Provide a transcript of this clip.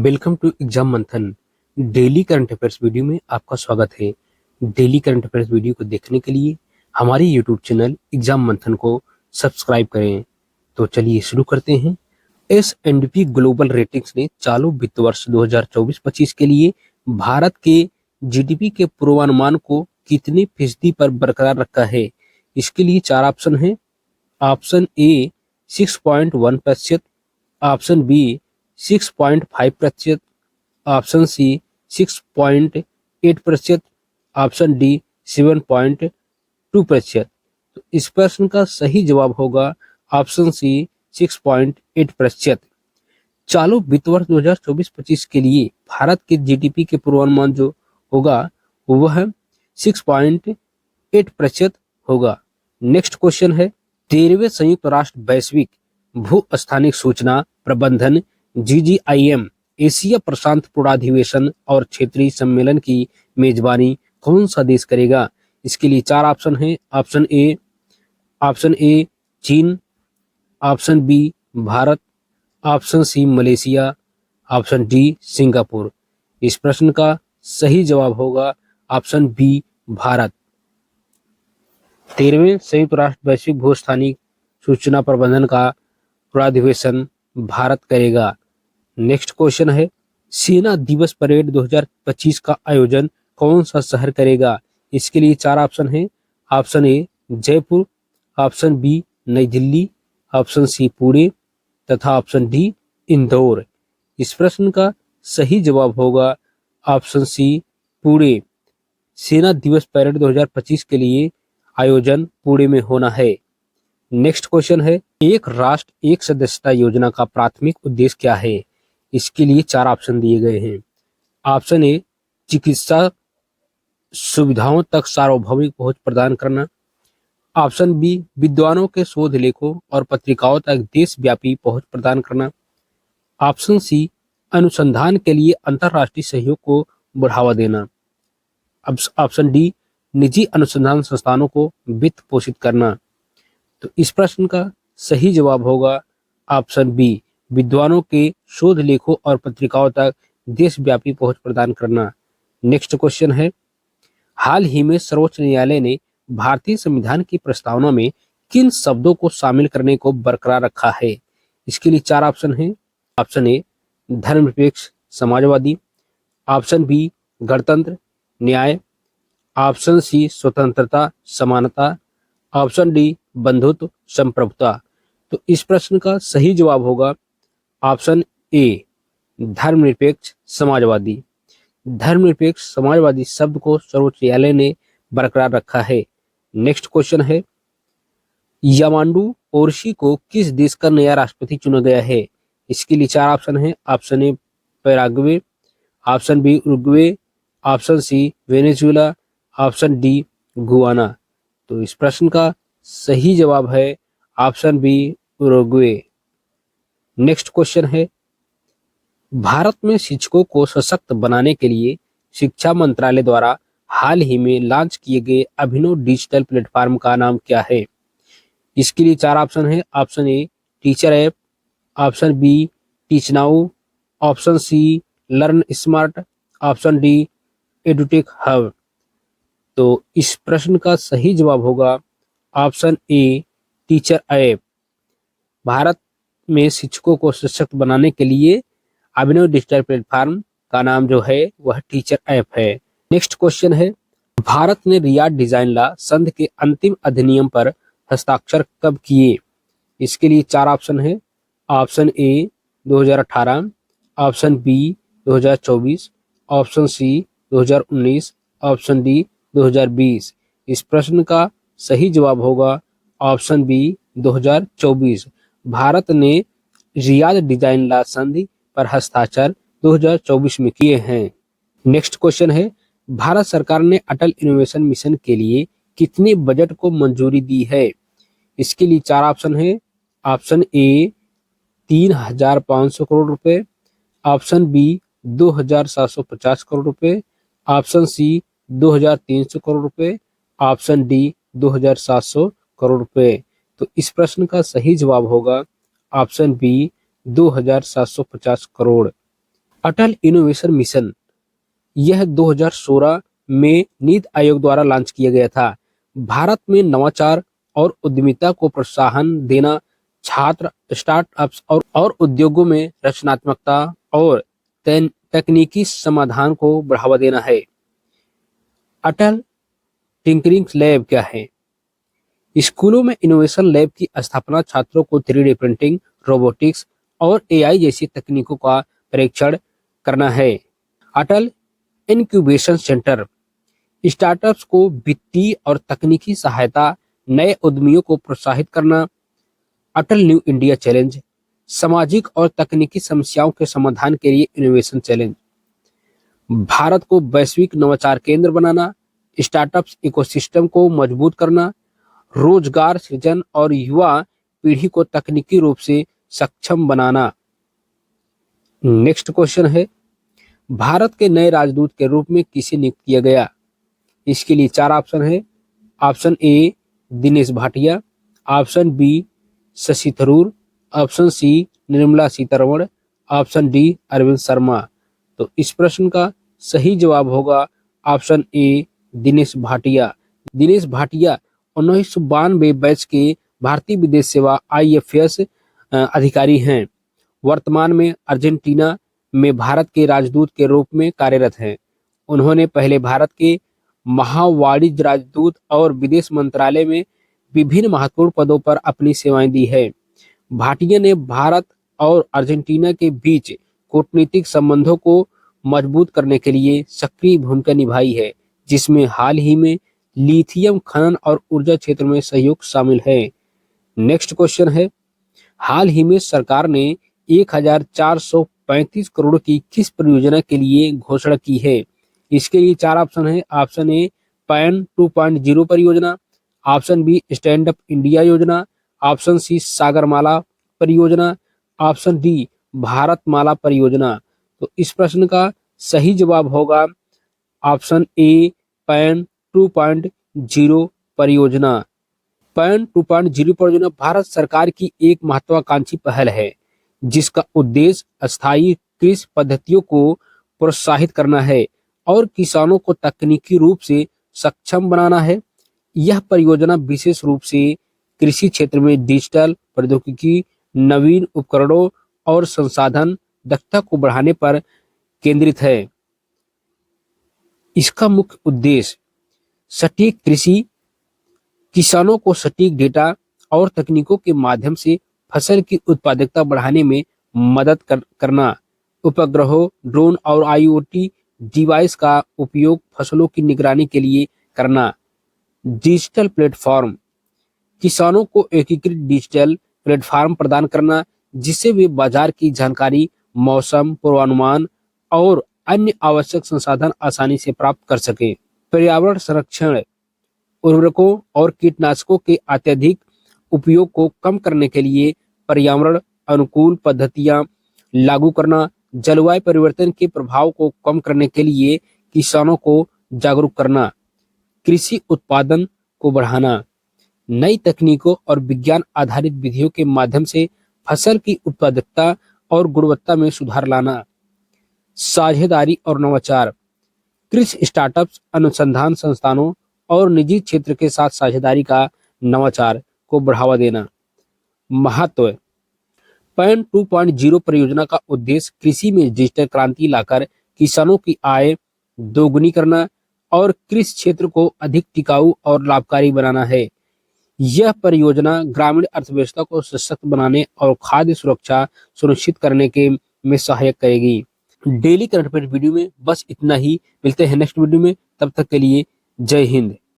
Welcome to exam मंथन। Daily current affairs video में आपका स्वागत है। डेली करंट अफेयर्स वीडियो को देखने के लिए हमारे यूट्यूब चैनल एग्जाम मंथन को सब्सक्राइब करें। तो चलिए शुरू करते हैं। S&P ग्लोबल रेटिंग्स ने चालू वित्त वर्ष 2024-25 के लिए भारत के जीडीपी के पूर्वानुमान को कितनी फीसदी पर बरकरार रखा है। इसके लिए चार ऑप्शन है। Option A 6.1%, option B 6.5%, option C 6.8%, option D 7.2%। तो इस प्रश्न का सही जवाब होगा ऑप्शन सी 6.8%। चालू वित्त वर्ष 2024-25 के लिए भारत के जीडीपी के पूर्वानुमान जो होगा वह 6.8% होगा। नेक्स्ट क्वेश्चन है, 13वें संयुक्त राष्ट्र वैश्विक भू स्थानिक सूचना प्रबंधन GGIM एशिया प्रशांत पूर्णाधिवेशन और क्षेत्रीय सम्मेलन की मेजबानी कौन सा देश करेगा। इसके लिए चार ऑप्शन है। ऑप्शन ए चीन, option B Bharat, option C Malaysia, option D Singapore. इस प्रश्न का सही जवाब होगा ऑप्शन बी भारत। 13वें संयुक्त राष्ट्र वैश्विक भू स्थानिक सूचना प्रबंधन का पूर्णाधिवेशन भारत करेगा। नेक्स्ट क्वेश्चन है, सेना दिवस परेड 2025 का आयोजन कौन सा शहर करेगा। इसके लिए चार ऑप्शन है। Option A Jaipur, option B Nai Delhi, option C Pune तथा ऑप्शन डी इंदौर। इस प्रश्न का सही जवाब होगा ऑप्शन सी पुणे। सेना दिवस परेड 2025 के लिए आयोजन पुणे में होना है। नेक्स्ट क्वेश्चन है, एक राष्ट्र एक सदस्यता योजना का प्राथमिक उद्देश्य क्या है। इसके लिए चार ऑप्शन दिए गए हैं। ऑप्शन ए चिकित्सा सुविधाओं तक सार्वभौमिक पहुंच प्रदान करना, ऑप्शन बी विद्वानों के शोध लेखों और पत्रिकाओं तक देशव्यापी पहुंच प्रदान करना, ऑप्शन सी अनुसंधान के लिए अंतर्राष्ट्रीय सहयोग को बढ़ावा देना, ऑप्शन डी निजी अनुसंधान संस्थानों को वित्त पोषित करना। तो इस प्रश्न का सही जवाब होगा ऑप्शन बी विद्वानों के शोध लेखों और पत्रिकाओं तक देशव्यापी पहुंच प्रदान करना। नेक्स्ट क्वेश्चन है, हाल ही में सर्वोच्च न्यायालय ने भारतीय संविधान की प्रस्तावना में किन शब्दों को शामिल करने को बरकरार रखा है। इसके लिए चार ऑप्शन है। ऑप्शन ए धर्मनिरपेक्ष समाजवादी, ऑप्शन बी गणतंत्र न्याय, ऑप्शन सी स्वतंत्रता समानता, ऑप्शन डी बंधुत्व संप्रभुता। तो इस प्रश्न का सही जवाब होगा ऑप्शन ए धर्मनिरपेक्ष समाजवादी। धर्मनिरपेक्ष समाजवादी शब्द को सर्वोच्च न्यायालय ने बरकरार रखा है। नेक्स्ट क्वेश्चन है, यामांडू ओरसी को किस देश का नया राष्ट्रपति चुना गया है। इसके लिए चार ऑप्शन है। Option A Paraguay, option B Uruguay, option C Venezuela, option D Guyana. तो इस प्रश्न का सही जवाब है option B Uruguay. Next question है, भारत में शिक्षकों को सशक्त बनाने के लिए शिक्षा मंत्रालय द्वारा हाल ही में लॉन्च किए गए अभिनव डिजिटल प्लेटफॉर्म का नाम क्या है। इसके लिए चार ऑप्शन है। Option A teacher app, option B teach now, option C learn smart, option D edutech hub. तो इस प्रश्न का सही जवाब होगा option A teacher app. Bharat में शिक्षकों को सशक्त बनाने के लिए अभिनव डिजिटल प्लेटफॉर्म का नाम जो है वह टीचर ऐप है। नेक्स्ट क्वेश्चन है, भारत ने रियाद डिजाइन लॉ संघ के अंतिम अधिनियम पर हस्ताक्षर कब किए। इसके लिए चार ऑप्शन है। Option A 2018, option B 2024, option C 2019, option D 2020। इस प्रश्न का सही जवाब होगा ऑप्शन बी 2024। भारत ने रियाद डिजाइन लॉ संधि पर हस्ताक्षर 2024 में किए हैं। नेक्स्ट क्वेश्चन है, भारत सरकार ने अटल इनोवेशन मिशन के लिए कितने बजट को मंजूरी दी है। इसके लिए चार ऑप्शन है। ऑप्शन ए 3,500 करोड़ रुपए, ऑप्शन बी 2,750 करोड़ रुपए, ऑप्शन सी 2,300 करोड़ रुपए, ऑप्शन डी 2,700 करोड़ रुपए। तो इस प्रश्न का सही जवाब होगा ऑप्शन बी 2,750 करोड़। अटल इनोवेशन मिशन, यह 2016 में नीति आयोग द्वारा लॉन्च किया गया था। भारत में नवाचार और उद्यमिता को प्रोत्साहन देना, छात्र, स्टार्टअप्स और उद्योगों में रचनात्मकता और तकनीकी समाधान को बढ़ावा देना है। अटल टिंकरिंग लैब क्या है? स्कूलों में इनोवेशन लैब की स्थापना छात्रों को 3D प्रिंटिंग, रोबोटिक्स और AI जैसी तकनीकों का परीक्षण करना है। अटल इनक्यूबेशन सेंटर, स्टार्टअप्स को वित्तीय और तकनीकी सहायता, नए उद्यमियों को प्रोत्साहित करना। अटल न्यू इंडिया चैलेंज, सामाजिक और तकनीकी समस्याओं के समाधान के लिए इनोवेशन चैलेंज। भारत को वैश्विक नवाचार केंद्र बनाना, स्टार्टअप्स इकोसिस्टम को मजबूत करना, रोजगार सृजन और युवा पीढ़ी को तकनीकी रूप से सक्षम बनाना। नेक्स्ट क्वेश्चन है, भारत के नए राजदूत के रूप में किसे नियुक्त किया गया? इसके लिए 4 ऑप्शन है। Option A Dinesh Bhatia, option B Shashi Tharoor, option C Nirmala Sitharaman, option D Arvind Sharma. तो इस प्रश्न का सही जवाब होगा option A Dinesh Bhatia. Dinesh Bhatia 1992 batch के भारतीय विदेश सेवा IFS अधिकारी हैं। वर्तमान में अर्जेंटीना में भारत के राजदूत के रूप में कार्यरत हैं। उन्होंने पहले भारत के महावाणिज्य राजदूत और विदेश मंत्रालय में विभिन्न महत्वपूर्ण पदों पर अपनी सेवाएं दी है। भाटिया ने भारत और अर्जेंटीना के बीच कूटनीतिक संबंधों को मजबूत करने के लिए सक्रिय भूमिका निभाई है, जिसमें हाल ही में लिथियम खनन और ऊर्जा क्षेत्र में सहयोग शामिल है। नेक्स्ट क्वेश्चन है, हाल ही में सरकार ने 1435 करोड़ की किस परियोजना के लिए घोषणा की है? इसके लिए 4 ऑप्शन है। ऑप्शन ए पैन 2.0 परियोजना, option B stand up India योजना, ऑप्शन सी सागरमाला परियोजना, ऑप्शन डी भारतमाला परियोजना। तो इस प्रश्न का सही जवाब होगा ऑप्शन ए पैन 2.0 परियोजना। पैन 2.0 परियोजना भारत सरकार की एक महत्वाकांक्षी पहल है, जिसका उद्देश्य अस्थायी कृषि पद्धतियों को प्रोत्साहित करना है और किसानों को तकनीकी रूप से सक्षम बनाना है। यह परियोजना विशेष रूप से कृषि क्षेत्र में डिजिटल प्रौद्योगिकी, नवीन उपकरणों और संसाधन दक्षता को बढ़ाने पर केंद्रित है। इसका मुख्य उद्देश्य सटीक कृषि, किसानों को सटीक डेटा और तकनीकों के माध्यम से फसल की उत्पादकता बढ़ाने में मदद करना। उपग्रहों, ड्रोन और IoT डिवाइस का उपयोग फसलों की निगरानी के लिए करना। डिजिटल प्लेटफॉर्म, किसानों को एकीकृत डिजिटल प्लेटफॉर्म प्रदान करना, जिससे वे बाजार की जानकारी, मौसम पूर्वानुमान और अन्य आवश्यक संसाधन आसानी से प्राप्त कर सके। पर्यावरण संरक्षण, उर्वरकों और कीटनाशकों के अत्यधिक उपयोग को कम करने के लिए पर्यावरण अनुकूल पद्धतियां लागू करना। जलवायु परिवर्तन के प्रभाव को कम करने के लिए किसानों को जागरूक करना। कृषि उत्पादन को बढ़ाना, नई तकनीकों और विज्ञान आधारित विधियों के माध्यम से फसल की उत्पादकता और गुणवत्ता में सुधार लाना। साझेदारी और नवाचार, कृषि स्टार्टअप्स, अनुसंधान संस्थानों और निजी क्षेत्र के साथ साझेदारी का नवाचार को बढ़ावा देना। महत्व, पैन 2.0 परियोजना का उद्देश्य कृषि में डिजिटल क्रांति लाकर किसानों की आय दोगुनी करना और कृषि क्षेत्र को अधिक टिकाऊ और लाभकारी बनाना है। यह परियोजना ग्रामीण अर्थव्यवस्था को सशक्त बनाने और खाद्य सुरक्षा सुनिश्चित करने के में सहायक करेगी। डेली करंट अफेयर वीडियो में बस इतना ही। मिलते हैं नेक्स्ट वीडियो में, तब तक के लिए जय हिंद।